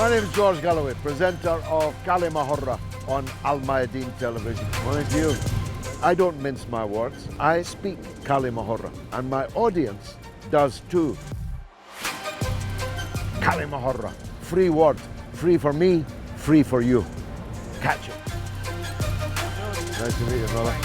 My name is George Galloway, presenter of كلمة on Mayadeen television. Morning to you. I don't mince my words. I speak كلمة and my audience does too. كلمة free word, free for me, free for you. Catch it. Nice to meet you, brother.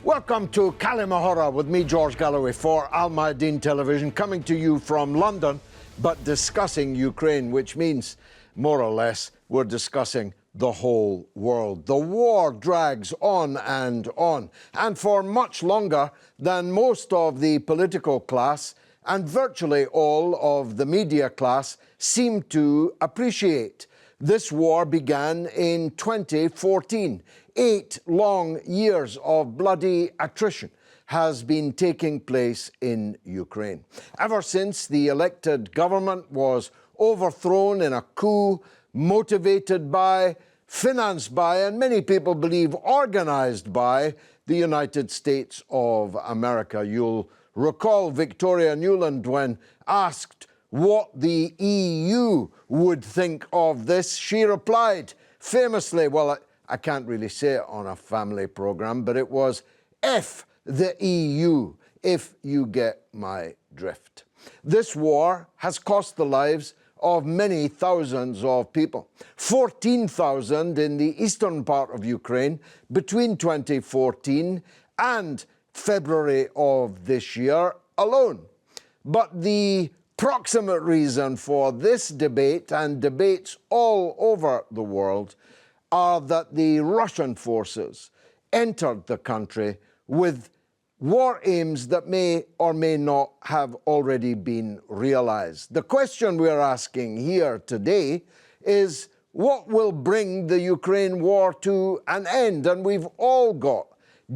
Welcome to كلمة with me, George Galloway, for Mayadeen television, coming to you from London, but discussing Ukraine, which means, more or less, we're discussing the whole world. The war drags on, and for much longer than most of the political class and virtually all of the media class seem to appreciate. This war began in 2014. 8 long years of bloody attrition has been taking place in Ukraine. Ever since the elected government was overthrown in a coup motivated by, financed by, and many people believe organized by the United States of America. You'll recall Victoria Nuland when asked what the EU would think of this. She replied famously, well, I can't really say it on a family program, but it was F the EU, if you get my drift. This war has cost the lives of many thousands of people. 14,000 in the eastern part of Ukraine between 2014 and February of this year alone. But the proximate reason for this debate and debates all over the world are that the Russian forces entered the country with war aims that may or may not have already been realized. The question we're asking here today is, what will bring the Ukraine war to an end? And we've all got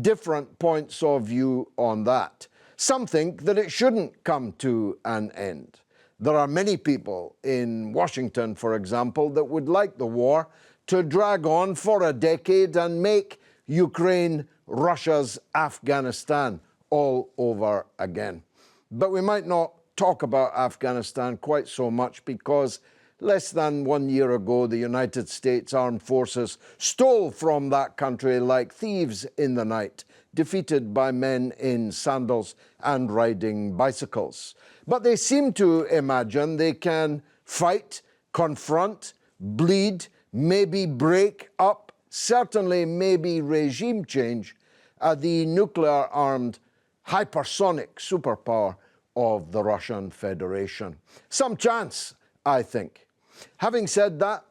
different points of view on that. Some think that it shouldn't come to an end. There are many people in Washington, for example, that would like the war to drag on for a decade and make Ukraine Russia's Afghanistan all over again. But we might not talk about Afghanistan quite so much because less than 1 year ago, the United States Armed Forces stole from that country like thieves in the night, defeated by men in sandals and riding bicycles. But they seem to imagine they can fight, confront, bleed, maybe break up, certainly maybe regime change, the nuclear-armed hypersonic superpower of the Russian Federation. Some chance, I think. Having said that,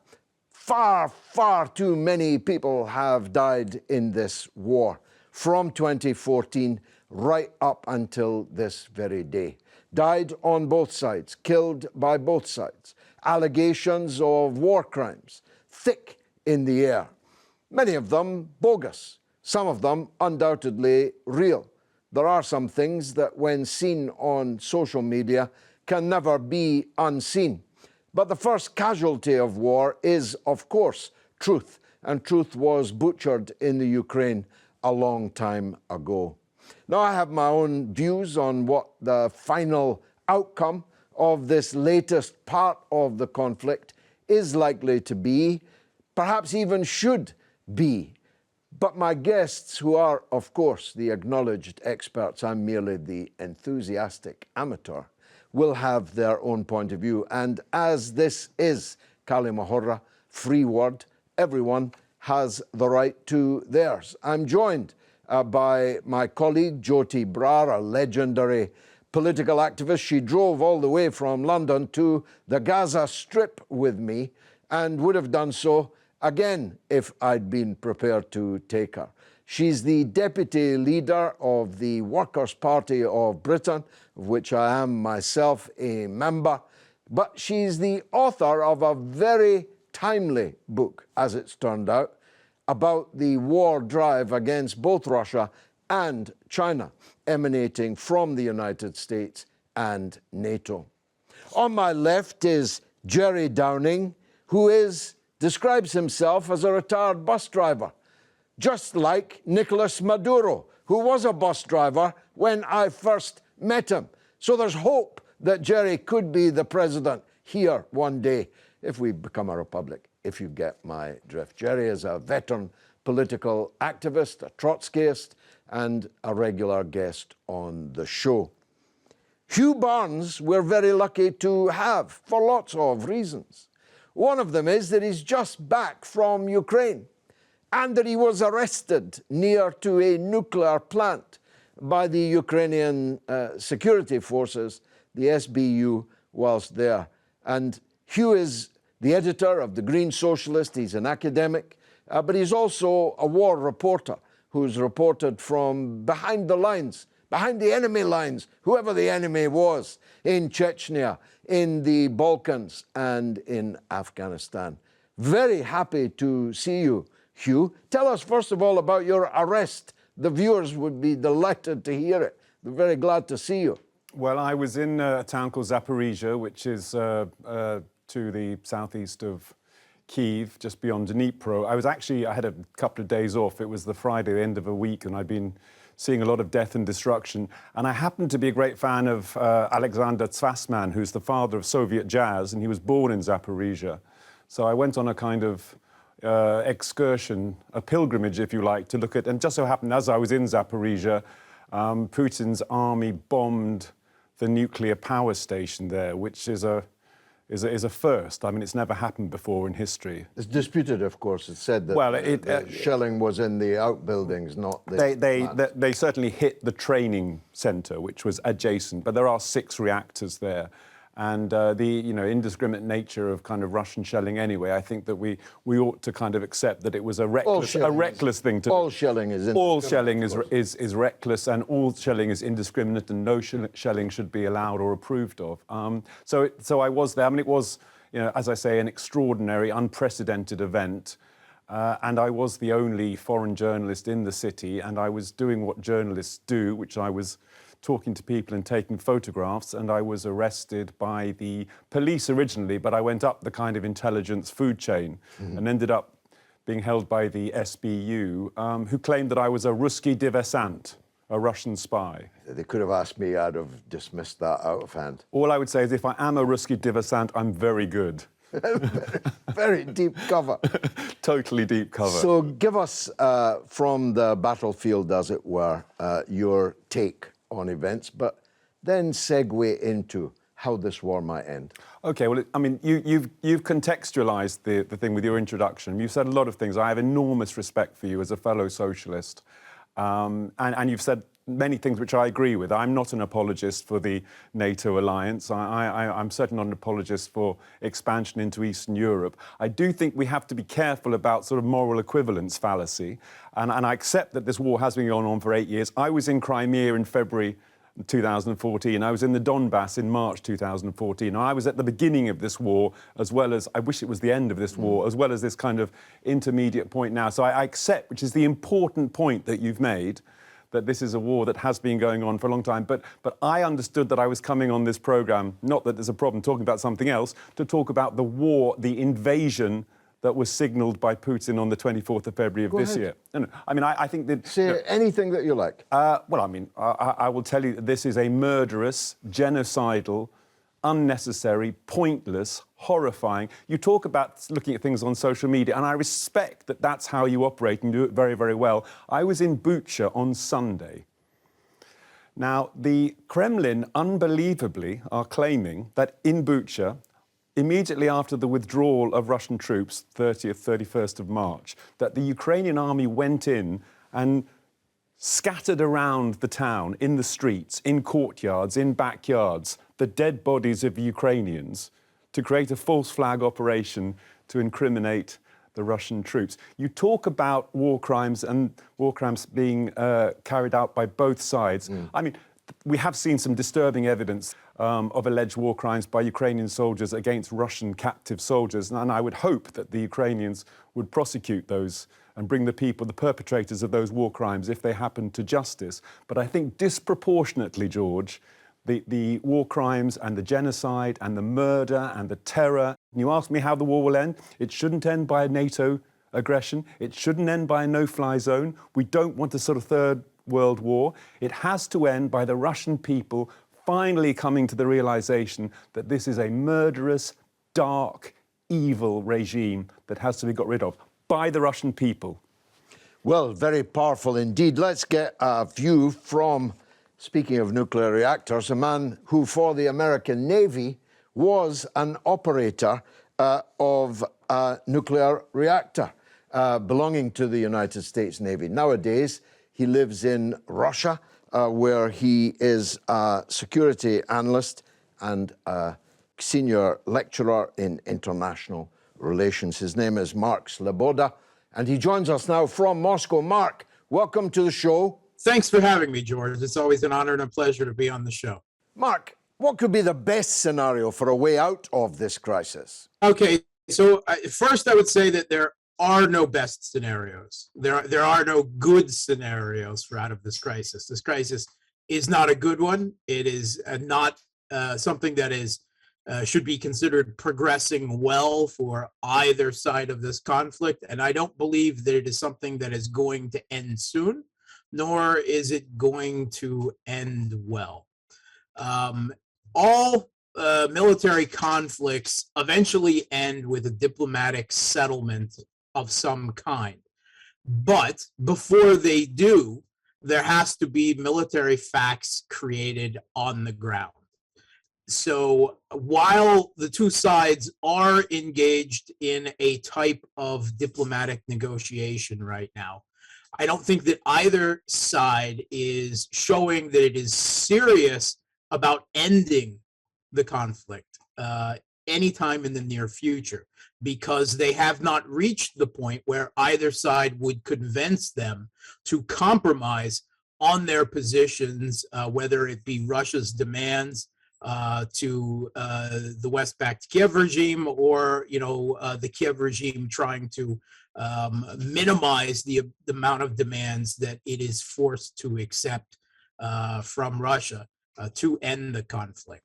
far, far too many people have died in this war from 2014 right up until this very day. Died on both sides, killed by both sides. Allegations of war crimes thick in the air. Many of them bogus, some of them undoubtedly real. There are some things that when seen on social media can never be unseen. But the first casualty of war is, of course, truth, and truth was butchered in the Ukraine a long time ago. Now, I have my own views on what the final outcome of this latest part of the conflict is likely to be, perhaps even should be. But my guests, who are, of course, the acknowledged experts, I'm merely the enthusiastic amateur, will have their own point of view. And as this is كلمة, free word, everyone has the right to theirs. I'm joined by my colleague, Jyoti Brar, a legendary political activist. She drove all the way from London to the Gaza Strip with me and would have done so again if I'd been prepared to take her. She's the deputy leader of the Workers' Party of Britain, of which I am myself a member. but she's the author of a very timely book, as it's turned out, about the war drive against both Russia and China, emanating from the United States and NATO. On my left is Jerry Downing, who describes himself as a retired bus driver, just like Nicolas Maduro, who was a bus driver when I first met him. So there's hope that Jerry could be the president here one day if we become a republic, if you get my drift. Jerry is a veteran political activist, a Trotskyist, and a regular guest on the show. Hugh Barnes we're very lucky to have for lots of reasons. One of them is that he's just back from Ukraine and that he was arrested near to a nuclear plant by the Ukrainian security forces, the SBU, whilst there. And Hugh is the editor of The Green Socialist. He's an academic, but he's also a war reporter who's reported from behind the lines, behind the enemy lines, whoever the enemy was, in Chechnya, in the Balkans, and in Afghanistan. Very happy to see you, Hugh. Tell us, first of all, about your arrest. The viewers would be delighted to hear it. They're very glad to see you. Well, I was in a town called Zaporizhia, which is to the southeast of Kyiv, just beyond Dnipro. I had a couple of days off. It was the Friday, the end of a week, and I'd been seeing a lot of death and destruction. And I happened to be a great fan of Alexander Tsvasman, who's the father of Soviet jazz, and he was born in Zaporizhia. So I went on a kind of excursion, a pilgrimage, if you like, to look at, and just so happened, as I was in Zaporizhia, Putin's army bombed the nuclear power station there, which is a first. I mean, it's never happened before in history. It's disputed, of course. It's said that the shelling was in the outbuildings, not the... They certainly hit the training centre, which was adjacent, but there are 6 reactors there. And the indiscriminate nature of kind of Russian shelling anyway, I think that we ought to kind of accept that it was a reckless thing to do. All shelling is indiscriminate. All shelling is reckless, and all shelling is indiscriminate, and no shelling should be allowed or approved of. So I was there. I mean, it was, as I say, an extraordinary, unprecedented event. And I was the only foreign journalist in the city, and I was doing what journalists do, which I was talking to people and taking photographs, and I was arrested by the police originally, but I went up the kind of intelligence food chain and ended up being held by the SBU, who claimed that I was a Ruski diversant, a Russian spy. They could have asked me, I'd have dismissed that out of hand. All I would say is if I am a Ruski diversant, I'm very good. Very deep cover. Totally deep cover. So give us, from the battlefield, as it were, your take on events, but then segue into how this war might end. Okay, well, I mean, you've contextualised the thing with your introduction. You've said a lot of things. I have enormous respect for you as a fellow socialist. And you've said many things which I agree with. I'm not an apologist for the NATO alliance. I'm certainly not an apologist for expansion into Eastern Europe. I do think we have to be careful about sort of moral equivalence fallacy. And I accept that this war has been going on for 8 years. I was in Crimea in February 2014. I was in the Donbass in March 2014. I was at the beginning of this war, as well as, I wish it was the end of this war, as well as this kind of intermediate point now. So I accept, which is the important point that you've made, that this is a war that has been going on for a long time. But I understood that I was coming on this programme, not that there's a problem talking about something else, to talk about the war, the invasion that was signalled by Putin on the 24th of February of this year. No, I mean, I think that... Say anything that you like. Well, I mean, I will tell you that this is a murderous, genocidal, unnecessary, pointless, horrifying... You talk about looking at things on social media, and I respect that that's how you operate and do it very, very well. I was in Bucha on Sunday. Now, the Kremlin, unbelievably, are claiming that in Bucha, immediately after the withdrawal of Russian troops, 30th, 31st of March, that the Ukrainian army went in and scattered around the town, in the streets, in courtyards, in backyards, the dead bodies of Ukrainians to create a false flag operation to incriminate the Russian troops. You talk about war crimes and war crimes being carried out by both sides. I mean, we have seen some disturbing evidence of alleged war crimes by Ukrainian soldiers against Russian captive soldiers, and I would hope that the Ukrainians would prosecute those and bring the perpetrators of those war crimes, if they happen, to justice. But I think disproportionately, George, the war crimes and the genocide and the murder and the terror. You ask me how the war will end. It shouldn't end by a NATO aggression. It shouldn't end by a no-fly zone. We don't want a sort of third world war. It has to end by the Russian people finally coming to the realization that this is a murderous, dark, evil regime that has to be got rid of by the Russian people. Well, very powerful indeed. Let's get a view from, speaking of nuclear reactors, a man who for the American Navy was an operator of a nuclear reactor belonging to the United States Navy. Nowadays, he lives in Russia, where he is a security analyst and a senior lecturer in international relations. His name is Mark Sloboda, and he joins us now from Moscow. Mark, welcome to the show. Thanks for having me, George. It's always an honor and a pleasure to be on the show. Mark, what could be the best scenario for a way out of this crisis? Okay, so first I would say that there are no best scenarios. There are no good scenarios for out of this crisis. This crisis is not a good one. It is not something that is should be considered progressing well for either side of this conflict. And I don't believe that it is something that is going to end soon, nor is it going to end well. All military conflicts eventually end with a diplomatic settlement of some kind. But before they do, there has to be military facts created on the ground. So while the two sides are engaged in a type of diplomatic negotiation right now, I don't think that either side is showing that it is serious about ending the conflict anytime in the near future, because they have not reached the point where either side would convince them to compromise on their positions, whether it be Russia's demands to the West-backed Kiev regime, or the Kiev regime trying to minimize the amount of demands that it is forced to accept from Russia to end the conflict.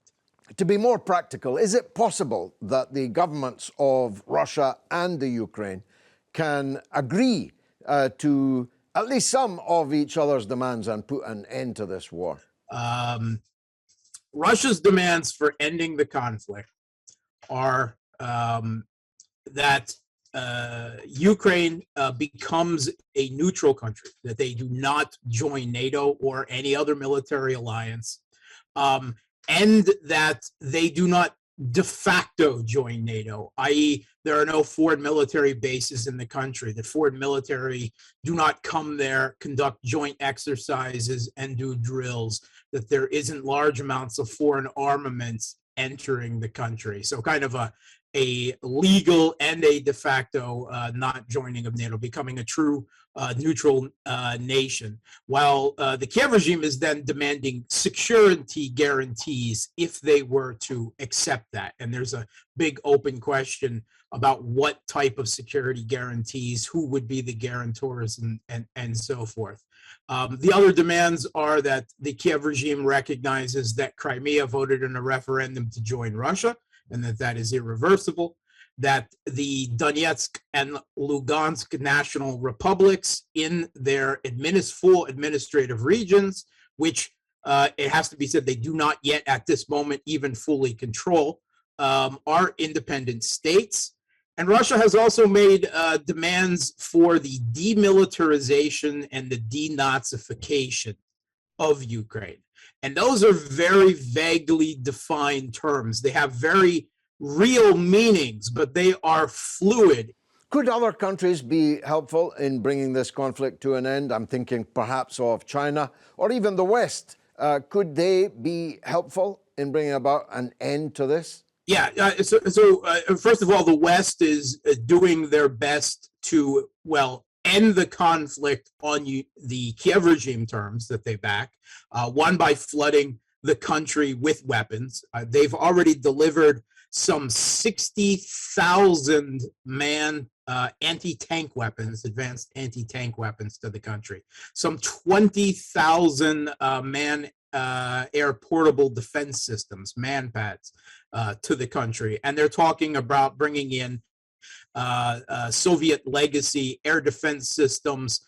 To be more practical, is it possible that the governments of Russia and the Ukraine can agree to at least some of each other's demands and put an end to this war? Russia's demands for ending the conflict are that Ukraine becomes a neutral country, that they do not join NATO or any other military alliance, and that they do not de facto join NATO, i.e. there are no foreign military bases in the country, that foreign military do not come there, conduct joint exercises and do drills, that there isn't large amounts of foreign armaments entering the country. So kind of a legal and a de facto not joining of NATO, becoming a true neutral nation, while the Kiev regime is then demanding security guarantees if they were to accept that. And there's a big open question about what type of security guarantees, who would be the guarantors, and so forth. The other demands are that the Kiev regime recognizes that Crimea voted in a referendum to join Russia, and that is irreversible, that the Donetsk and Lugansk national republics in their full administrative regions, which it has to be said they do not yet at this moment even fully control, are independent states. And Russia has also made demands for the demilitarization and the denazification of Ukraine. And those are very vaguely defined terms. They have very real meanings, but they are fluid. Could other countries be helpful in bringing this conflict to an end? I'm thinking perhaps of China or even the West. Could they be helpful in bringing about an end to this? Yeah, so first of all, the West is doing their best to, end the conflict on the Kiev regime terms that they back, one by flooding the country with weapons. They've already delivered some 60,000 man anti-tank weapons, advanced anti-tank weapons to the country, some 20,000 man air portable defense systems, MANPADS, to the country. And they're talking about bringing in Soviet legacy air defense systems,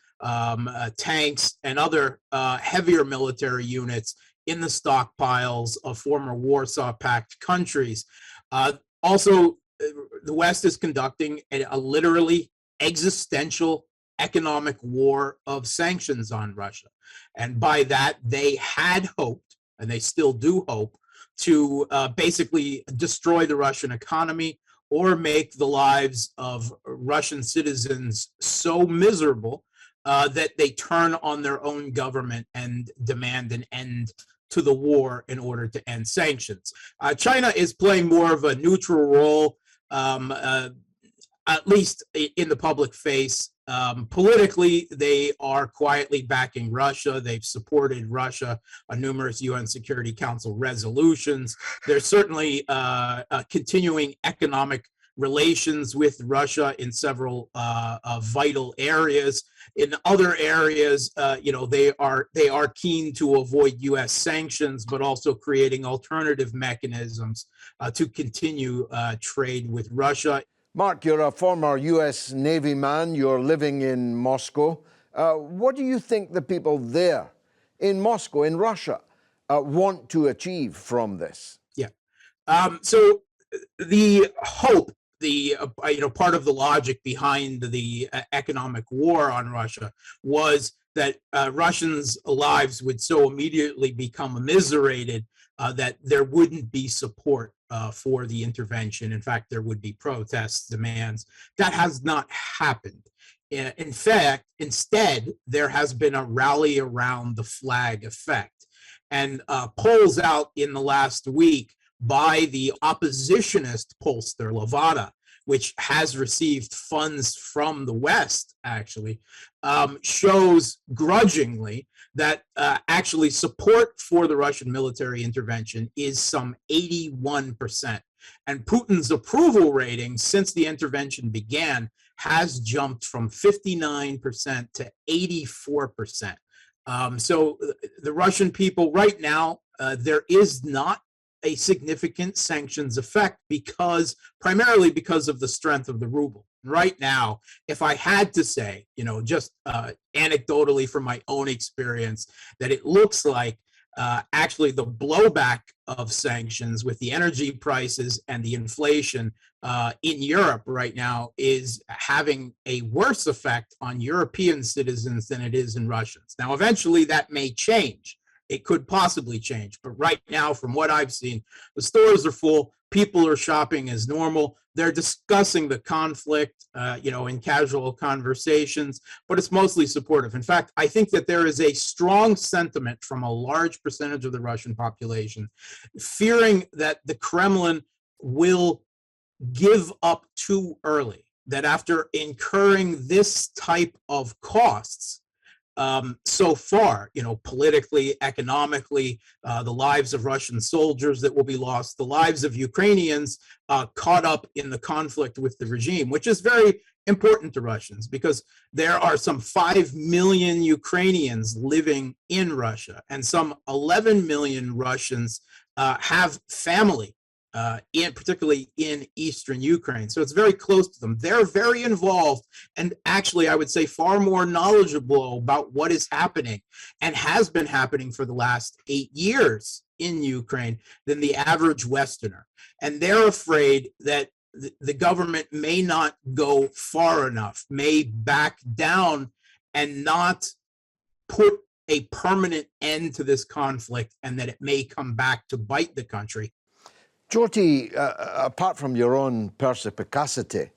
tanks, and other heavier military units in the stockpiles of former Warsaw Pact countries. Also, the West is conducting a literally existential economic war of sanctions on Russia. And by that, they had hoped, and they still do hope, to basically destroy the Russian economy or make the lives of Russian citizens so miserable that they turn on their own government and demand an end to the war in order to end sanctions. China is playing more of a neutral role, at least in the public face. Politically, they are quietly backing Russia. They've supported Russia on numerous UN Security Council resolutions. There's certainly continuing economic relations with Russia in several vital areas. In other areas, they are keen to avoid U.S. sanctions, but also creating alternative mechanisms to continue trade with Russia. Mark, you're a former U.S. Navy man. You're living in Moscow. What do you think the people there in Moscow, in Russia, want to achieve from this? Yeah. So the hope, part of the logic behind the economic war on Russia was that Russians' lives would so immediately become immiserated that there wouldn't be support for the intervention. In fact, there would be protests, demands. That has not happened. In fact, instead, there has been a rally around the flag effect. And polls out in the last week by the oppositionist pollster, Levada, which has received funds from the West, actually, shows grudgingly that actually support for the Russian military intervention is some 81%. And Putin's approval rating since the intervention began has jumped from 59% to 84%. So the Russian people right now, there is not a significant sanctions effect primarily because of the strength of the ruble. Right now, if I had to say, just anecdotally from my own experience, that it looks like actually the blowback of sanctions with the energy prices and the inflation in Europe right now is having a worse effect on European citizens than it is in Russians. Now, eventually that may change. It could possibly change. But right now, from what I've seen, the stores are full. People are shopping as normal. They're discussing the conflict, in casual conversations, but it's mostly supportive. In fact, I think that there is a strong sentiment from a large percentage of the Russian population fearing that the Kremlin will give up too early, that after incurring this type of costs, so far, politically, economically, the lives of Russian soldiers that will be lost, the lives of Ukrainians caught up in the conflict with the regime, which is very important to Russians because there are some 5 million Ukrainians living in Russia, and some 11 million Russians have family particularly in eastern Ukraine. So it's very close to them. They're very involved and actually, I would say, far more knowledgeable about what is happening and has been happening for the last 8 years in Ukraine than the average Westerner. And they're afraid that the government may not go far enough, may back down and not put a permanent end to this conflict, and that it may come back to bite the country. Jyoti, apart from your own perspicacity,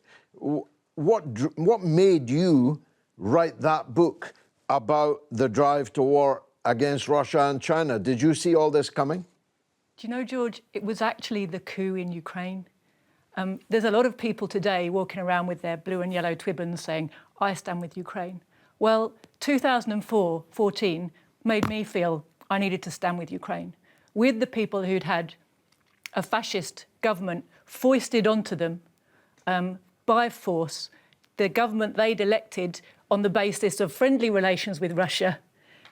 what made you write that book about the drive to war against Russia and China? Did you see all this coming? Do you know, George, it was actually the coup in Ukraine. There's a lot of people today walking around with their blue and yellow twibbons saying, I stand with Ukraine. Well, 2014 made me feel I needed to stand with Ukraine, with the people who'd had a fascist government foisted onto them by force, the government they'd elected on the basis of friendly relations with Russia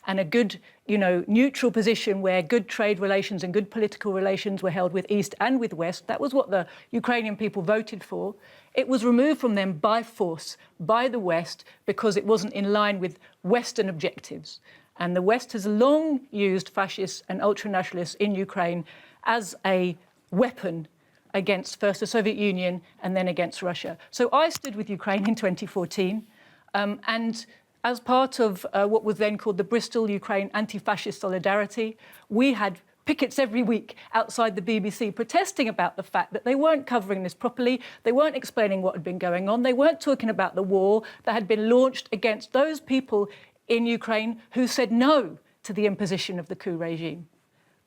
and a good, neutral position where good trade relations and good political relations were held with East and with West. That was what the Ukrainian people voted for. It was removed from them by force, by the West, because it wasn't in line with Western objectives. And the West has long used fascists and ultranationalists in Ukraine as a weapon against first the Soviet Union and then against Russia. So I stood with Ukraine in 2014, and as part of what was then called the Bristol Ukraine Anti-Fascist Solidarity, we had pickets every week outside the BBC protesting about the fact that they weren't covering this properly, they weren't explaining what had been going on, they weren't talking about the war that had been launched against those people in Ukraine who said no to the imposition of the coup regime.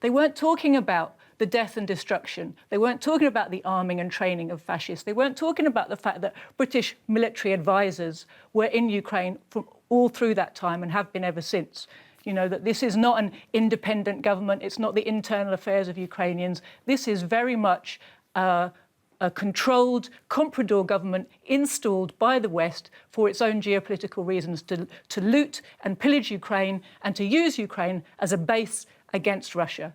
They weren't talking about the death and destruction. They weren't talking about the arming and training of fascists. They weren't talking about the fact that British military advisors were in Ukraine from all through that time and have been ever since. That this is not an independent government. It's not the internal affairs of Ukrainians. This is very much a controlled comprador government installed by the West for its own geopolitical reasons to loot and pillage Ukraine and to use Ukraine as a base against Russia.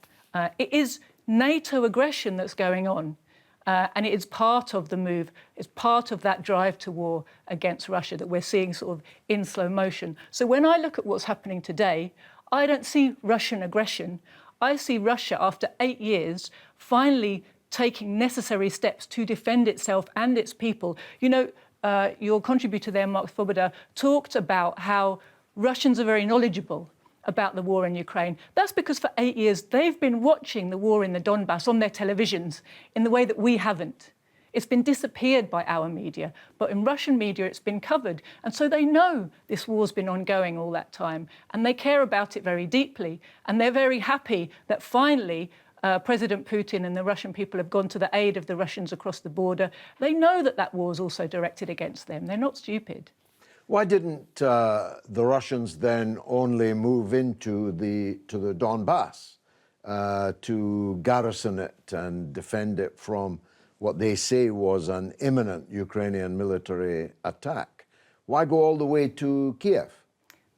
It is NATO aggression that's going on, and it is part of the move. It's part of that drive to war against Russia that we're seeing sort of in slow motion. So when I look at what's happening today, I don't see Russian aggression. I see Russia, after 8 years, finally taking necessary steps to defend itself and its people. Your contributor there, Mark Svoboda, talked about how Russians are very knowledgeable about the war in Ukraine. That's because for 8 years, they've been watching the war in the Donbass on their televisions in the way that we haven't. It's been disappeared by our media, but in Russian media, it's been covered. And so they know this war's been ongoing all that time, and they care about it very deeply. And they're very happy that finally, President Putin and the Russian people have gone to the aid of the Russians across the border. They know that that war is also directed against them. They're not stupid. Why didn't the Russians then only move into the Donbass to garrison it and defend it from what they say was an imminent Ukrainian military attack? Why go all the way to Kiev?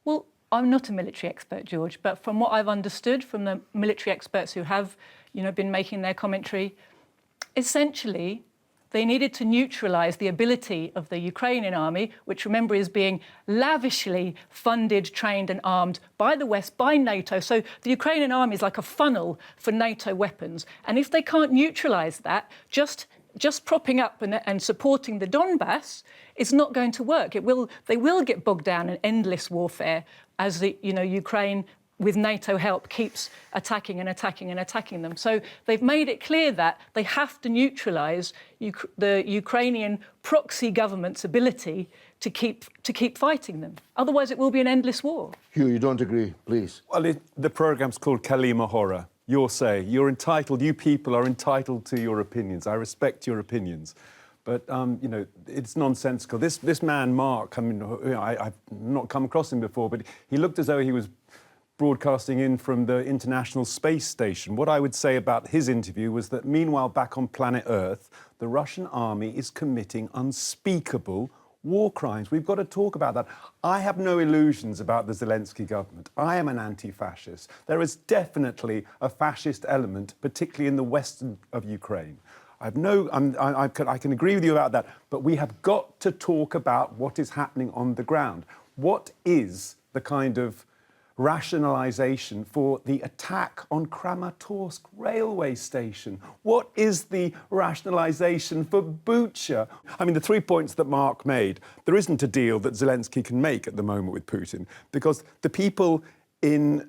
Well, I'm not a military expert, George, but from what I've understood from the military experts who have, been making their commentary, essentially, they needed to neutralise the ability of the Ukrainian army, which, remember, is being lavishly funded, trained and armed by the West, by NATO. So the Ukrainian army is like a funnel for NATO weapons. And if they can't neutralise that, just propping up and supporting the Donbass is not going to work. They will get bogged down in endless warfare as the Ukraine, with NATO help, keeps attacking and attacking and attacking them. So they've made it clear that they have to neutralise the Ukrainian proxy government's ability to keep fighting them. Otherwise, it will be an endless war. Hugh, you don't agree, please? Well, the programme's called Kalima. Your say. You're entitled, you people are entitled to your opinions. I respect your opinions. But, it's nonsensical. This man, Mark, I've not come across him before, but he looked as though he was broadcasting in from the International Space Station. What I would say about his interview was that meanwhile back on planet Earth, the Russian army is committing unspeakable war crimes. We've got to talk about that. I have no illusions about the Zelensky government. I am an anti-fascist. There is definitely a fascist element, particularly in the west of Ukraine. I can agree with you about that, but we have got to talk about what is happening on the ground. What is the kind of rationalisation for the attack on Kramatorsk railway station? What is the rationalisation for Bucha? I mean, the 3 points that Mark made, there isn't a deal that Zelensky can make at the moment with Putin because the people in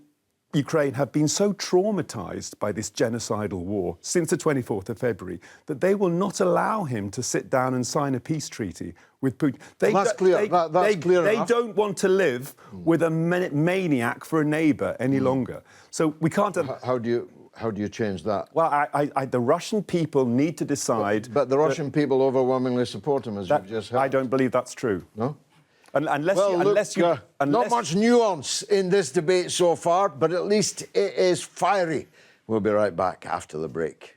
Ukraine have been so traumatised by this genocidal war since the 24th of February that they will not allow him to sit down and sign a peace treaty with Putin. That's clear. That's clear enough. They don't want to live with a maniac for a neighbour any longer. So we can't... How do you change that? Well, the Russian people need to decide... But the Russian people overwhelmingly support him, as you've just heard. I don't believe that's true. No? Unless Well, you, look, unless you, not unless, much nuance in this debate so far, but at least it is fiery. We'll be right back after the break.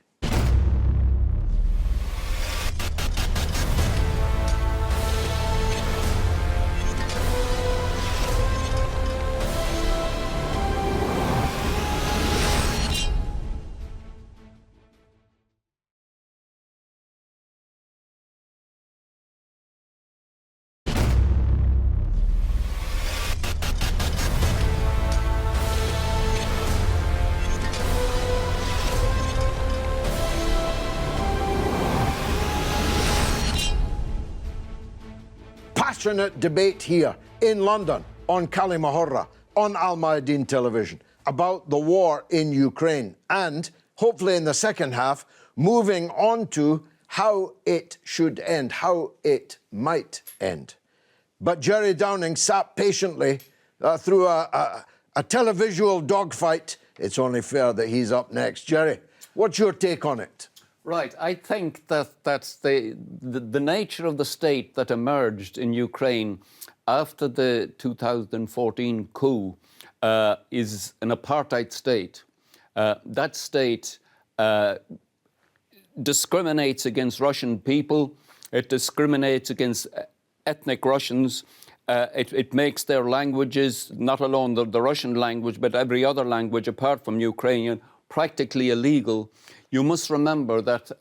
Passionate debate here in London on كلمة on Al-Mayadeen television about the war in Ukraine and hopefully in the second half moving on to how it should end, how it might end. But Jerry Downing sat patiently through a televisual dogfight. It's only fair that he's up next. Jerry, what's your take on it? Right. I think that's the nature of the state that emerged in Ukraine after the 2014 coup is an apartheid state. That state discriminates against Russian people. It discriminates against ethnic Russians. It makes their languages, not alone the Russian language, but every other language apart from Ukrainian, practically illegal. You must remember that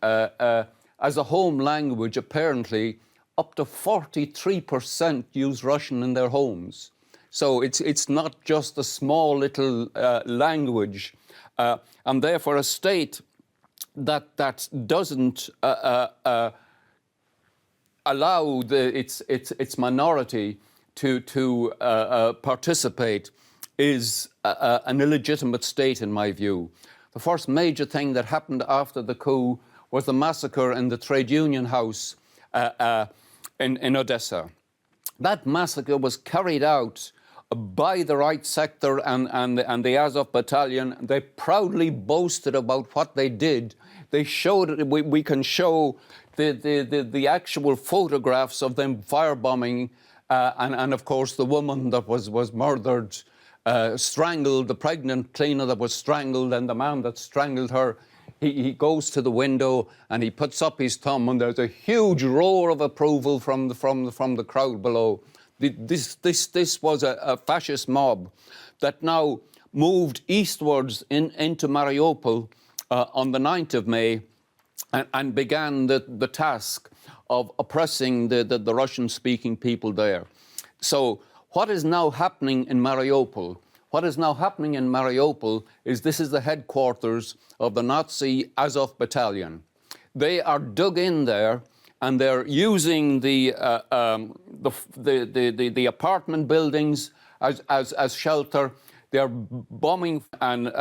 as a home language, apparently, up to 43% use Russian in their homes. So it's not just a small little language. And therefore, a state that doesn't allow its minority to participate is an illegitimate state, in my view. The first major thing that happened after the coup was the massacre in the trade union house in Odessa. That massacre was carried out by the right sector and the Azov battalion. They proudly boasted about what they did. They showed, we can show the actual photographs of them firebombing and of course the woman that was murdered, strangled, the pregnant cleaner that was strangled, and the man that strangled her. He goes to the window and he puts up his thumb, and there's a huge roar of approval from the crowd below. This was a fascist mob that now moved eastwards into Mariupol on the 9th of May and began the task of oppressing the Russian-speaking people there. So what is now happening in Mariupol? What is now happening in Mariupol is this is the headquarters of the Nazi Azov battalion. They are dug in there, and they're using the apartment buildings as shelter. They're bombing and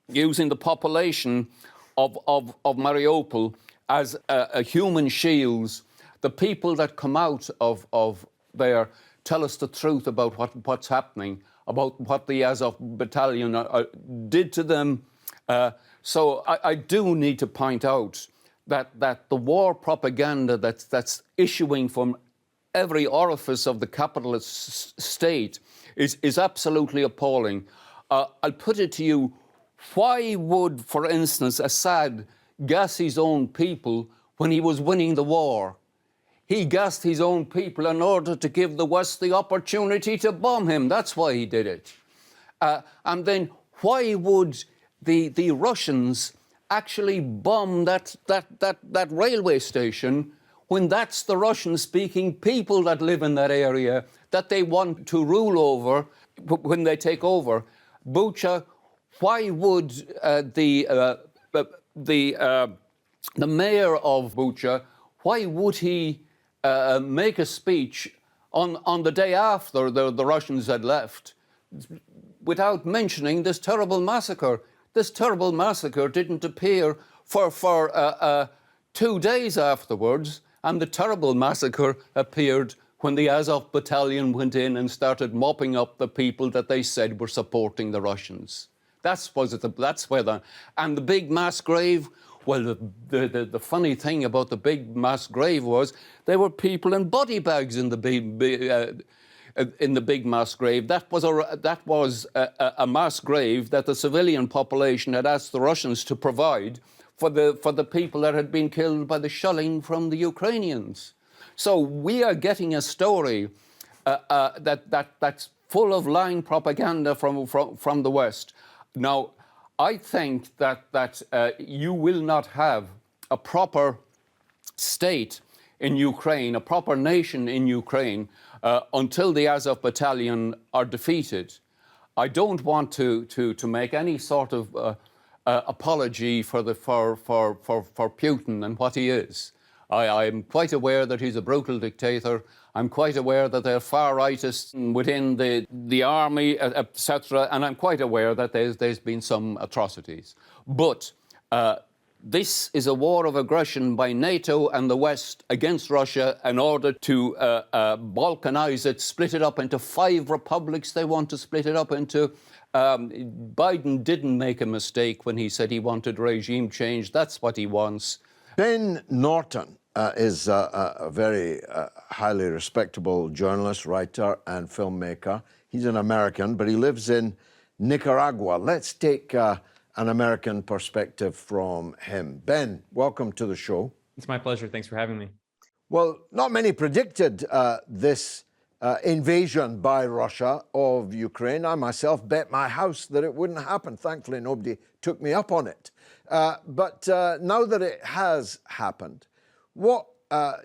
using the population of Mariupol as human shields. The people that come out of there tell us the truth about what's happening, about what the Azov battalion did to them. So I do need to point out that the war propaganda that's issuing from every orifice of the capitalist state is absolutely appalling. I'll put it to you, why would, for instance, Assad gas his own people when he was winning the war? He gassed his own people in order to give the West the opportunity to bomb him. That's why he did it. And then why would the Russians actually bomb that railway station when that's the Russian-speaking people that live in that area that they want to rule over when they take over? Bucha, why would the mayor of Bucha, why would he make a speech on the day after the Russians had left without mentioning this terrible massacre? This terrible massacre didn't appear for 2 days afterwards, and the terrible massacre appeared when the Azov battalion went in and started mopping up the people that they said were supporting the Russians. That's where and the big mass grave. Well, the funny thing about the big mass grave was there were people in body bags in the in the big mass grave. That was a mass grave that the civilian population had asked the Russians to provide for the people that had been killed by the shelling from the Ukrainians. So we are getting a story that's full of lying propaganda from the West. Now, I think that you will not have a proper state in Ukraine, a proper nation in Ukraine, until the Azov battalion are defeated. I don't want to make any sort of apology for Putin and what he is. I'm quite aware that he's a brutal dictator. I'm quite aware that there are far-rightists within the army, etc., and I'm quite aware that there's been some atrocities. But this is a war of aggression by NATO and the West against Russia in order to balkanize it, split it up into 5 republics they want to split it up into. Biden didn't make a mistake when he said he wanted regime change. That's what he wants. Ben Norton is a very highly respectable journalist, writer, and filmmaker. He's an American, but he lives in Nicaragua. Let's take an American perspective from him. Ben, welcome to the show. It's my pleasure. Thanks for having me. Well, not many predicted this invasion by Russia of Ukraine. I myself bet my house that it wouldn't happen. Thankfully, nobody took me up on it. But now that it has happened, what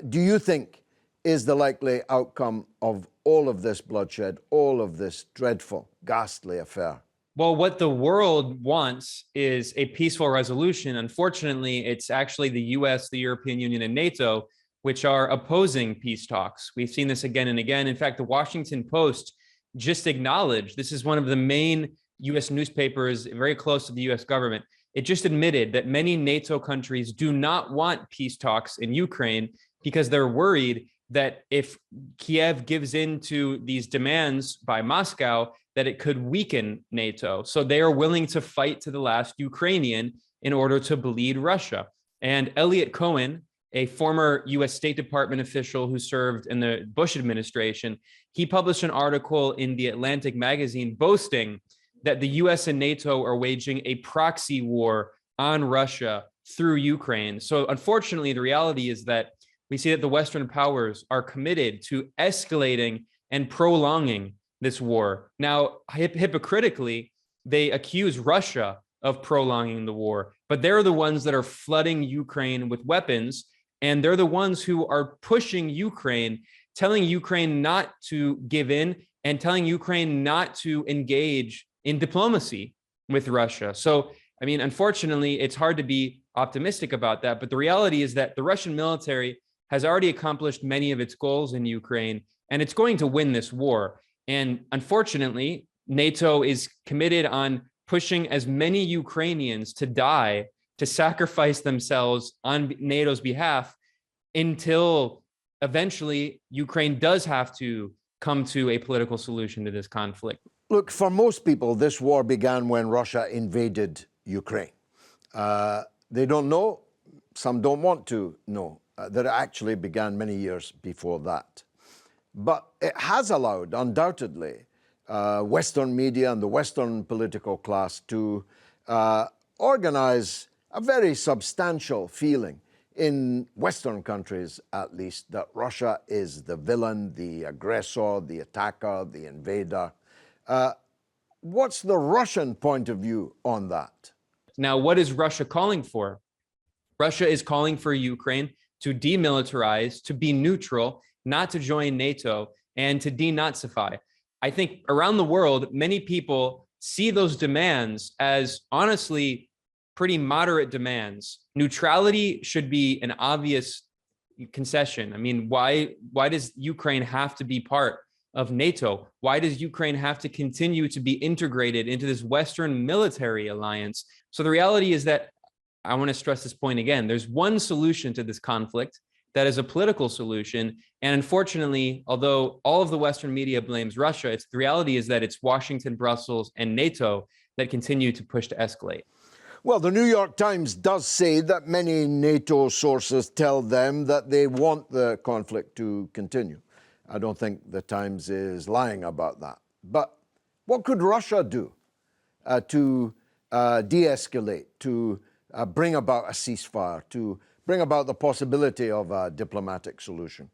do you think is the likely outcome of all of this bloodshed, all of this dreadful, ghastly affair? Well, what the world wants is a peaceful resolution. Unfortunately, it's actually the US, the European Union, and NATO which are opposing peace talks. We've seen this again and again. In fact, the Washington Post just acknowledged, this is one of the main US newspapers very close to the US government. It just admitted that many NATO countries do not want peace talks in Ukraine because they're worried that if Kiev gives in to these demands by Moscow, that it could weaken NATO. So they are willing to fight to the last Ukrainian in order to bleed Russia. And Elliot Cohen, a former US State Department official who served in the Bush administration, he published an article in the Atlantic magazine boasting that the US and NATO are waging a proxy war on Russia through Ukraine. So unfortunately, the reality is that we see that the Western powers are committed to escalating and prolonging this war. Now, hypocritically, they accuse Russia of prolonging the war, but they're the ones that are flooding Ukraine with weapons, and they're the ones who are pushing Ukraine, telling Ukraine not to give in and telling Ukraine not to engage in diplomacy with Russia. So, I mean, unfortunately, it's hard to be optimistic about that, but the reality is that the Russian military has already accomplished many of its goals in Ukraine, and it's going to win this war. And unfortunately, NATO is committed on pushing as many Ukrainians to die, to sacrifice themselves on NATO's behalf until eventually Ukraine does have to come to a political solution to this conflict. Look, for most people, this war began when Russia invaded Ukraine. They don't know, some don't want to know, that it actually began many years before that. But it has allowed, undoubtedly, Western media and the Western political class to organize a very substantial feeling in Western countries, at least, that Russia is the villain, the aggressor, the attacker, the invader. What's the Russian point of view on that? Now, what is Russia calling for? Russia is calling for Ukraine to demilitarize, to be neutral, not to join NATO, and to denazify. I think around the world, many people see those demands as honestly pretty moderate demands. Neutrality should be an obvious concession. I mean, why does Ukraine have to be part of NATO? Why does Ukraine have to continue to be integrated into this Western military alliance? So the reality is that, I want to stress this point again, there's one solution to this conflict that is a political solution. And unfortunately, although all of the Western media blames Russia, the reality is that it's Washington, Brussels, and NATO that continue to push to escalate. Well, the New York Times does say that many NATO sources tell them that they want the conflict to continue. I don't think the Times is lying about that. But what could Russia do to de-escalate, to bring about a ceasefire, to bring about the possibility of a diplomatic solution?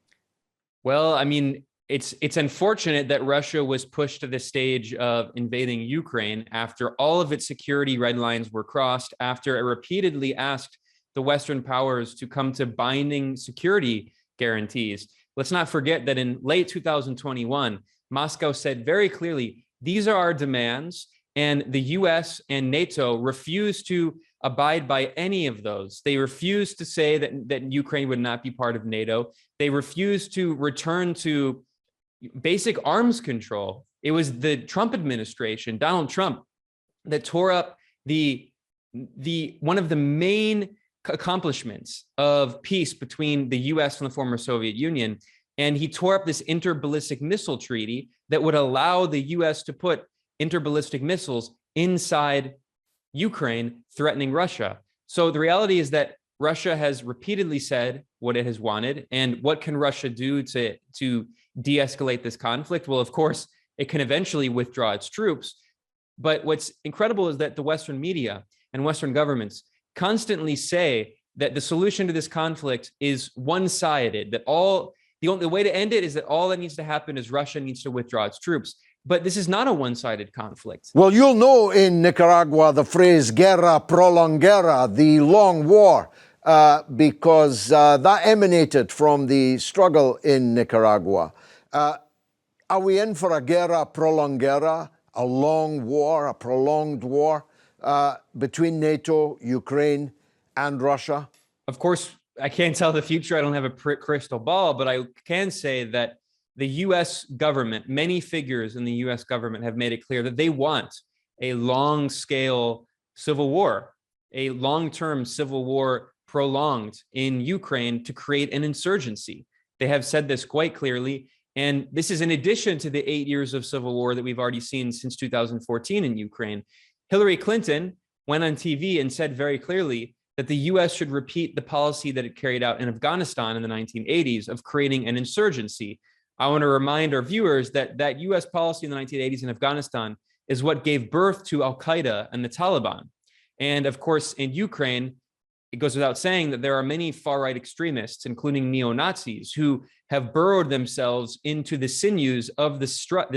Well, I mean, it's unfortunate that Russia was pushed to the stage of invading Ukraine after all of its security red lines were crossed, after it repeatedly asked the Western powers to come to binding security guarantees. Let's not forget that in late 2021, Moscow said very clearly, these are our demands, and the US and NATO refused to abide by any of those. They refused to say that Ukraine would not be part of NATO. They refused to return to basic arms control. It was the Trump administration, Donald Trump, that tore up the one of the main accomplishments of peace between the US and the former Soviet Union. And he tore up this interballistic missile treaty that would allow the US to put interballistic missiles inside Ukraine, threatening Russia. So the reality is that Russia has repeatedly said what it has wanted. And what can Russia do to de-escalate this conflict? Well, of course, it can eventually withdraw its troops. But what's incredible is that the Western media and Western governments constantly say that the solution to this conflict is one-sided, that the only way to end it is that all that needs to happen is Russia needs to withdraw its troops. But this is not a one-sided conflict. Well, you'll know in Nicaragua the phrase guerra prolongada, the long war, because that emanated from the struggle in Nicaragua. Are we in for a guerra prolongada, a long war, a prolonged war between NATO, Ukraine, and Russia? Of course, I can't tell the future. I don't have a crystal ball, but I can say that the US government, many figures in the US government have made it clear that they want a long-scale civil war, a long-term civil war prolonged in Ukraine to create an insurgency. They have said this quite clearly. And this is in addition to the 8 years of civil war that we've already seen since 2014 in Ukraine. Hillary Clinton went on TV and said very clearly that the US should repeat the policy that it carried out in Afghanistan in the 1980s of creating an insurgency. I want to remind our viewers that that US policy in the 1980s in Afghanistan is what gave birth to Al-Qaeda and the Taliban. And of course, in Ukraine, it goes without saying that there are many far-right extremists, including neo-Nazis, who have burrowed themselves into the sinews of the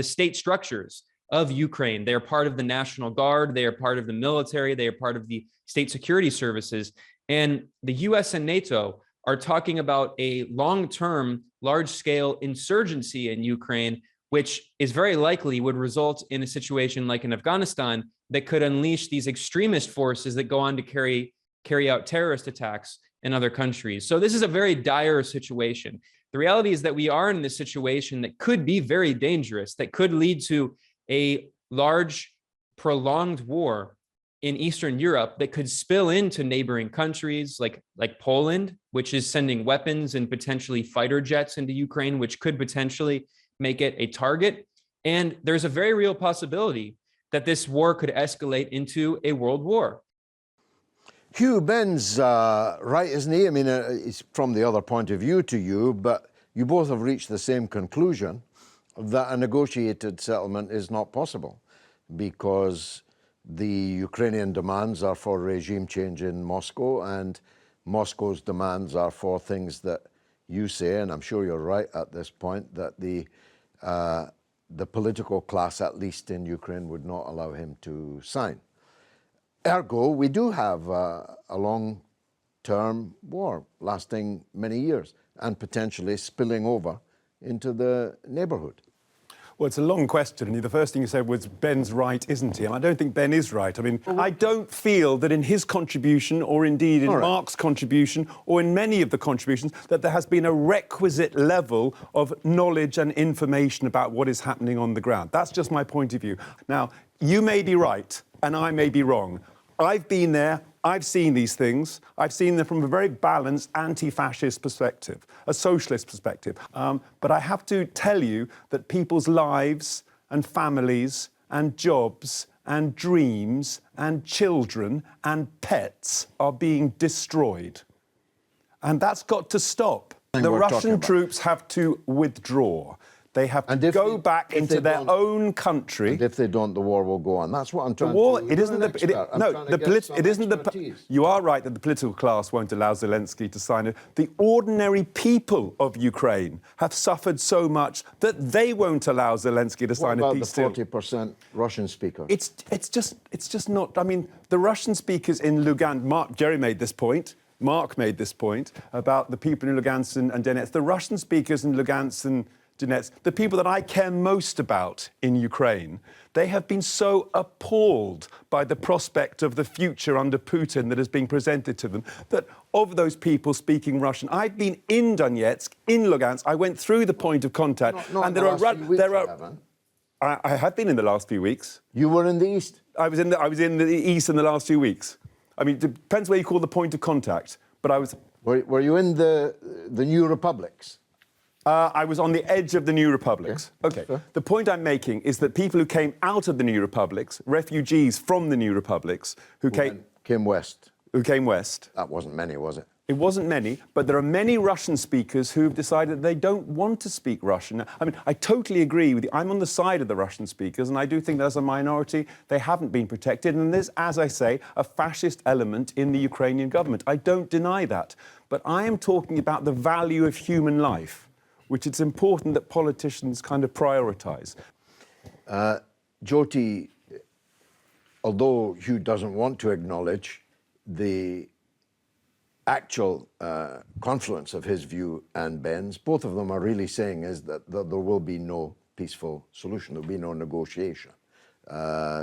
state structures of Ukraine. They are part of the National Guard. They are part of the military. They are part of the state security services. And the US and NATO are talking about a long-term, large-scale insurgency in Ukraine, which is very likely would result in a situation like in Afghanistan that could unleash these extremist forces that go on to carry out terrorist attacks in other countries. So this is a very dire situation. The reality is that we are in this situation that could be very dangerous, that could lead to a large, prolonged war in Eastern Europe that could spill into neighboring countries like Poland, which is sending weapons and potentially fighter jets into Ukraine, which could potentially make it a target. And there's a very real possibility that this war could escalate into a world war. Hugh, Ben's right, isn't he? I mean, it's from the other point of view to you, but you both have reached the same conclusion that a negotiated settlement is not possible because the Ukrainian demands are for regime change in Moscow, and Moscow's demands are for things that you say, and I'm sure you're right at this point, that the political class, at least in Ukraine, would not allow him to sign. Ergo, we do have a long-term war lasting many years and potentially spilling over into the neighborhood. Well, it's a long question. The first thing you said was Ben's right, isn't he? And I don't think Ben is right. I mean, I don't feel that in his contribution, or indeed in Mark's contribution, or in many of the contributions, that there has been a requisite level of knowledge and information about what is happening on the ground. That's just my point of view. Now, you may be right, and I may be wrong. I've been there, I've seen these things. I've seen them from a very balanced anti-fascist perspective, a socialist perspective. But I have to tell you that people's lives and families and jobs and dreams and children and pets are being destroyed. And that's got to stop. The we're talking Russian about. troops have to withdraw. They have to And if go they- back if into they their don't- own country. And if they don't, the war will go on. That's what I'm The trying war, to... it isn't the... it isn't the... expertise. You are right that the political class won't allow Zelensky to sign it. The ordinary people of Ukraine have suffered so much that they won't allow Zelensky to What sign a about the peace deal. 40% Russian speakers? It's just not... I mean, the Russian speakers in Lugansk... Jerry made this point. Mark made this point about the people in Lugansk and Donetsk. The Russian speakers in Lugansk and Donetsk, the people that I care most about in Ukraine, they have been so appalled by the prospect of the future under Putin that is being presented to them, that of those people speaking Russian, I've been in Donetsk, in Lugansk, I went through the point of contact, Not and there are... I have been in the last few weeks. You were in the East? I was in the East in the last few weeks. I mean, it depends where you call the point of contact, but I was... Were you in the new republics? I was on the edge of the new republics. Okay. Sure. The point I'm making is that people who came out of the new republics, refugees from the new republics, who Came west. came west. That wasn't many, was it? It wasn't many, but there are many Russian speakers who've decided they don't want to speak Russian. I mean, I totally agree with you. I'm on the side of the Russian speakers, and I do think there's a minority. They haven't been protected, and there's, as I say, a fascist element in the Ukrainian government. I don't deny that. But I am talking about the value of human life, which it's important that politicians kind of prioritise. Jyoti, although Hugh doesn't want to acknowledge the actual confluence of his view and Ben's, both of them are really saying is that there will be no peaceful solution, there will be no negotiation.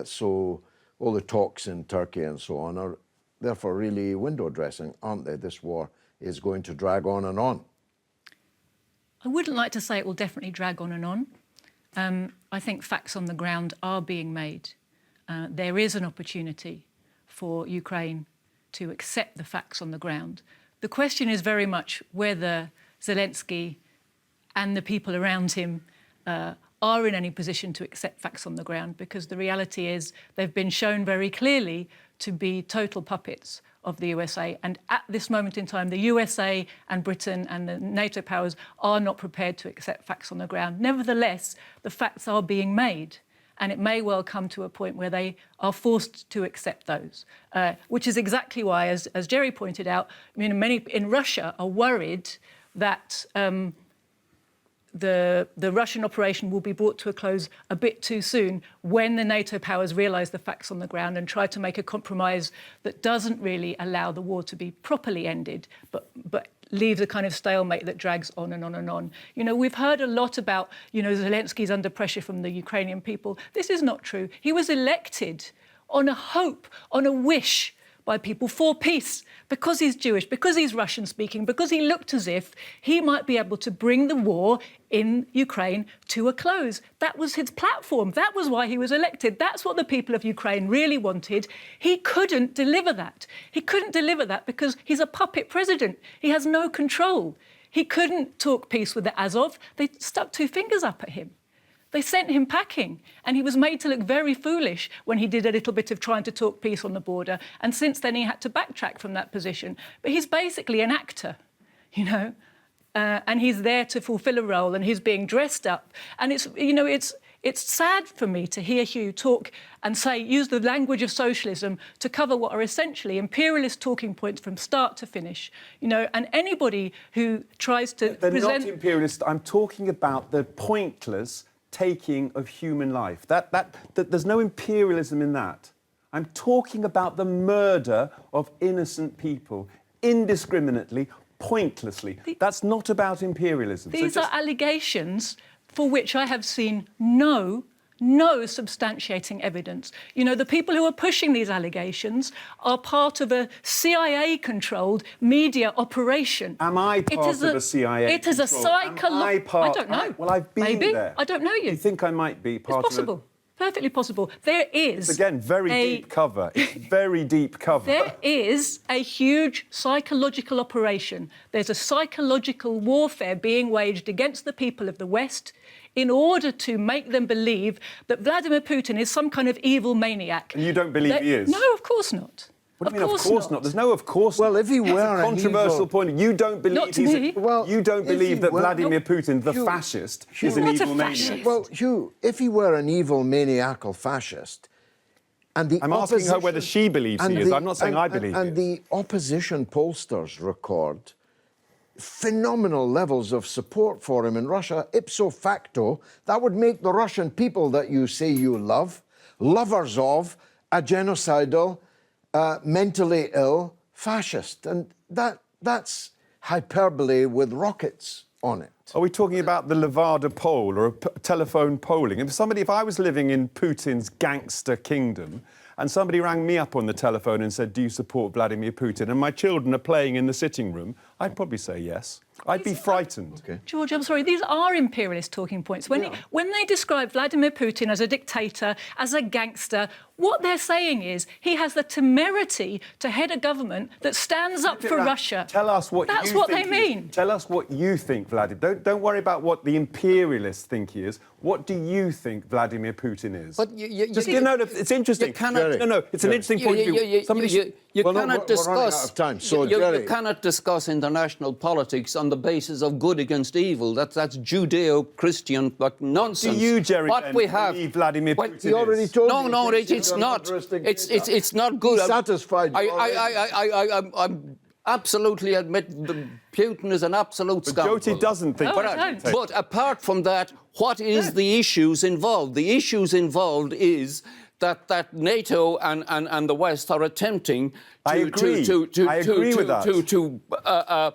So all the talks in Turkey and so on are therefore really window dressing, aren't they? This war is going to drag on and on. I wouldn't like to say it will definitely drag on and on. I think facts on the ground are being made. There is an opportunity for Ukraine to accept the facts on the ground. The question is very much whether Zelensky and the people around him are in any position to accept facts on the ground, because the reality is they've been shown very clearly to be total puppets of the USA. And at this moment in time, the USA and Britain and the NATO powers are not prepared to accept facts on the ground. Nevertheless, the facts are being made. And it may well come to a point where they are forced to accept those, which is exactly why, as Jerry pointed out, I mean, many in Russia are worried that the Russian operation will be brought to a close a bit too soon when the NATO powers realise the facts on the ground and try to make a compromise that doesn't really allow the war to be properly ended, but leaves a kind of stalemate that drags on and on and on. You know, we've heard a lot about, you know, Zelensky's under pressure from the Ukrainian people. This is not true. He was elected on a hope, on a wish by people for peace, because he's Jewish, because he's Russian-speaking, because he looked as if he might be able to bring the war in Ukraine to a close. That was his platform. That was why he was elected. That's what the people of Ukraine really wanted. He couldn't deliver that. He couldn't deliver that because he's a puppet president. He has no control. He couldn't talk peace with the Azov. They stuck two fingers up at him. They sent him packing, and he was made to look very foolish when he did a little bit of trying to talk peace on the border. And since then, he had to backtrack from that position. But he's basically an actor, you know, and he's there to fulfill a role, and he's being dressed up. And it's, you know, it's sad for me to hear Hugh talk and say, use the language of socialism to cover what are essentially imperialist talking points from start to finish. You know, and anybody who tries to They're present... not imperialist. I'm talking about the pointless taking of human life. That there's no imperialism in that. I'm talking about the murder of innocent people, indiscriminately, pointlessly. That's not about imperialism. These are allegations for which I have seen no substantiating evidence. You know, the people who are pushing these allegations are part of a CIA-controlled media operation. Am I part of a CIA? It is a psychological... I don't know. Well, I've been Maybe. there. I don't know you. You think I might be part It's possible. Perfectly possible. There is... It's, again, very deep cover. It's very deep cover. There is a huge psychological operation. There's a psychological warfare being waged against the people of the West in order to make them believe that Vladimir Putin is some kind of evil maniac. And you don't believe he is? No, of course not. What do you mean, of course not? There's no of course Well, not. if he were That's a an controversial evil- point. You don't believe Not to me. Well, you don't if he believe that were- Vladimir Putin, the Hugh, fascist, is an What's a evil maniac. fascist? Well, Hugh, if he were an evil, maniacal fascist, and the I'm asking her whether she believes he and is. I'm not saying I believe and he is. the opposition pollsters record phenomenal levels of support for him in Russia. Ipso facto, that would make the Russian people that you say you love, lovers of a genocidal, mentally ill fascist. And that's hyperbole with rockets on it. Are we talking about the Levada poll or a telephone polling? If I was living in Putin's gangster kingdom and somebody rang me up on the telephone and said, do you support Vladimir Putin? And my children are playing in the sitting room, I'd probably say yes. I'd be frightened. Okay. George, I'm sorry, these are imperialist talking points. When they describe Vladimir Putin as a dictator, as a gangster, what they're saying is he has the temerity to head a government that stands up for Russia. Tell us what That's you what think they he is. mean. Tell us what you think, Vladimir. Don't worry about what the imperialists think he is. What do you think Vladimir Putin is? But it's interesting. You cannot, It's an interesting point of view. You Well, no, cannot we're running out discuss. of time, so, you Jerry. cannot discuss international politics on the basis of good against evil. That's Judeo-Christian but nonsense. Do you, Jerry, what then we have? believe Vladimir Putin He already is? told No, you. no, he thinks it's he's not. interesting It's not good. He's satisfied. you already. I absolutely admit that Putin is an absolute scoundrel. Jyoti doesn't think. No, I don't. But apart from that, what is the issues involved? The issues involved is that NATO and the West are attempting to I agree. I agree with that.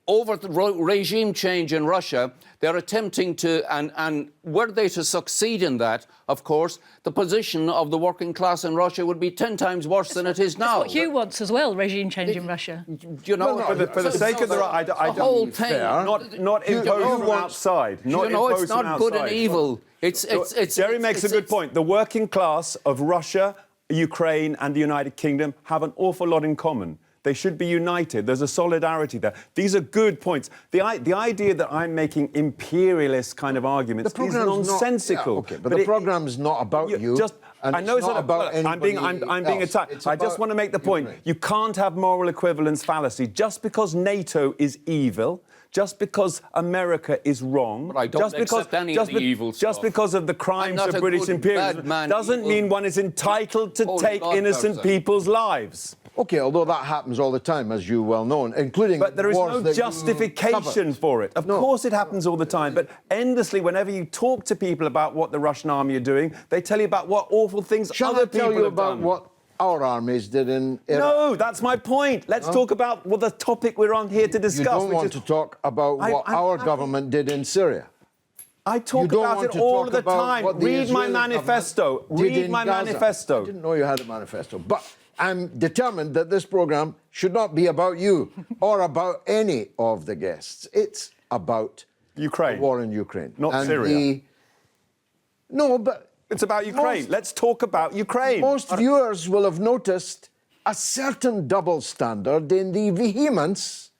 over the regime change in Russia, they're attempting to, and were they to succeed in that, of course, the position of the working class in Russia would be 10 times worse than it is now. What Hugh wants as well, regime change in Russia. You know, Well, no, For the sake of the right, I the whole don't. thing. fair. Not imposed from outside. Not You know, imposed it's from not good and outside. evil. Jerry makes a good point. The working class of Russia, Ukraine, and the United Kingdom have an awful lot in common. They should be united. There's a solidarity there. These are good points. The idea that I'm making imperialist kind of arguments is nonsensical. But the program's not about you. And I know it's not about anybody I'm being else. attacked. It's I just about want to make the point. Ukraine. You can't have moral equivalence fallacy. Just because NATO is evil, just because America is wrong, But I don't just because, accept any of the evil just stuff. because of the crimes not of a British good, bad imperialism, man, doesn't evil. mean one is entitled to Holy take God, innocent no, sir. people's lives. Okay, although that happens all the time, as you well know, including But there is wars no that you justification covered. for it. Of course it happens all the time, but endlessly, whenever you talk to people about what the Russian army are doing, they tell you about what awful things Shall other I tell people you have about done. what our armies did in Iraq? No, that's my point. Let's talk about the topic we're on here to discuss. You don't which want is- to talk about what I'm our happy. government did in Syria. I You talk don't about want it to all talk the about time. what the Read my Israeli manifesto. government did Read in my Gaza. manifesto. I didn't know you had a manifesto. But I'm determined that this programme should not be about you or about any of the guests. It's about Ukraine. the war in Ukraine. Not And Syria. No, but It's about Ukraine. Let's talk about Ukraine. most viewers will have noticed a certain double standard in the vehemence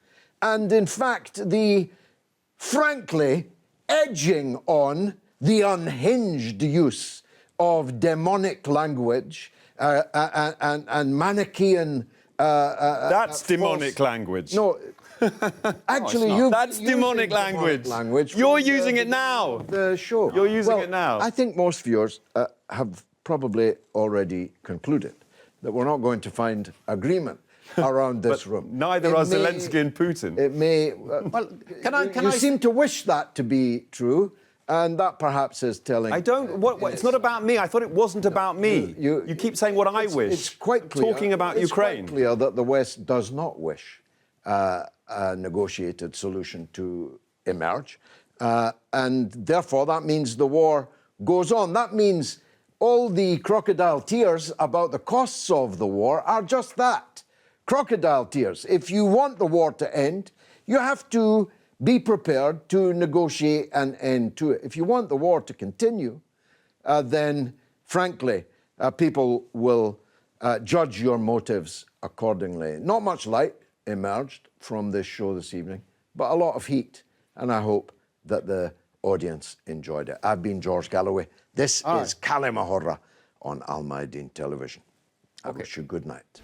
and, in fact, the frankly edging on the unhinged use of demonic language and Manichaean. That's demonic false- language. No, actually, you. That's demonic language. You're using it now. The show. You're using it now. I think most viewers have probably already concluded that we're not going to find agreement around this room. Neither It are may- Zelensky and Putin. It may. Can you I- seem to wish that to be true, and that perhaps is telling. I don't. It's not about me. I thought it wasn't about me. You keep saying what I wish. It's quite clear. Talking about it's Ukraine. Quite clear that the West does not wish a negotiated solution to emerge, and therefore that means the war goes on. That means all the crocodile tears about the costs of the war are just that, crocodile tears. If you want the war to end, you have to be prepared to negotiate an end to it. If you want the war to continue, then frankly, people will judge your motives accordingly. Not much light emerged from this show this evening, but a lot of heat, and I hope that the audience enjoyed it. I've been George Galloway. This is كلمة on Al Mayadeen television. I wish you good night.